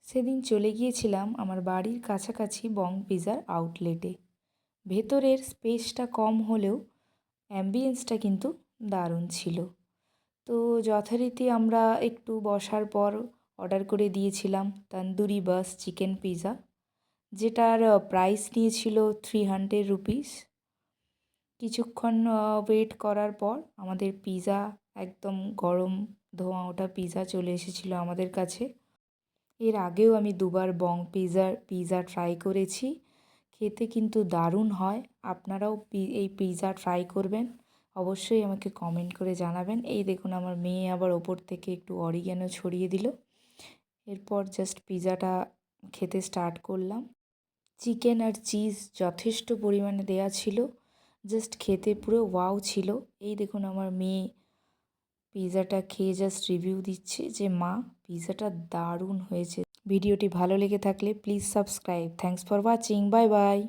সেদিন চলে গিয়েছিলাম আমার বাড়ির কাছাকাছি বং পিৎজার আউটলেটে। ভেতরের স্পেসটা কম হলেও অ্যাম্বিয়েন্সটা কিন্তু দারুণ ছিল। তো যথারীতি আমরা একটু বসার পর অর্ডার করে দিয়েছিলাম তন্দুরি বাস চিকেন পিৎজা, যেটার প্রাইস নিয়েছিল 300 রুপিস। কিছুক্ষণ ওয়েট করার পর আমাদের পিৎজা একদম গরম ধোঁয়া ওঠা পিৎজা চলে এসেছিলো আমাদের কাছে। এর আগেও আমি দুবার বং পিৎজা ট্রাই করেছি, খেতে কিন্তু দারুণ হয়। আপনারাও এই পিৎজা ট্রাই করবেন, অবশ্যই আমাকে কমেন্ট করে জানাবেন। এই দেখুন আমার মেয়ে আবার ওপর থেকে একটু অরিগ্যানো ছড়িয়ে দিল। এরপর জাস্ট পিৎজাটা খেতে স্টার্ট করলাম। চিকেন আর চিজ যথেষ্ট পরিমাণে দেয়া ছিল, জাস্ট খেতে পুরো ওয়াও ছিল। এই দেখুন আমার মেয়ে পিৎজাটা খেয়ে জাস্ট রিভিউ দিচ্ছে যে মা পিৎজাটা দারুণ হয়েছে। ভিডিওটি ভালো লেগে থাকলে please subscribe. Thanks for watching. Bye bye.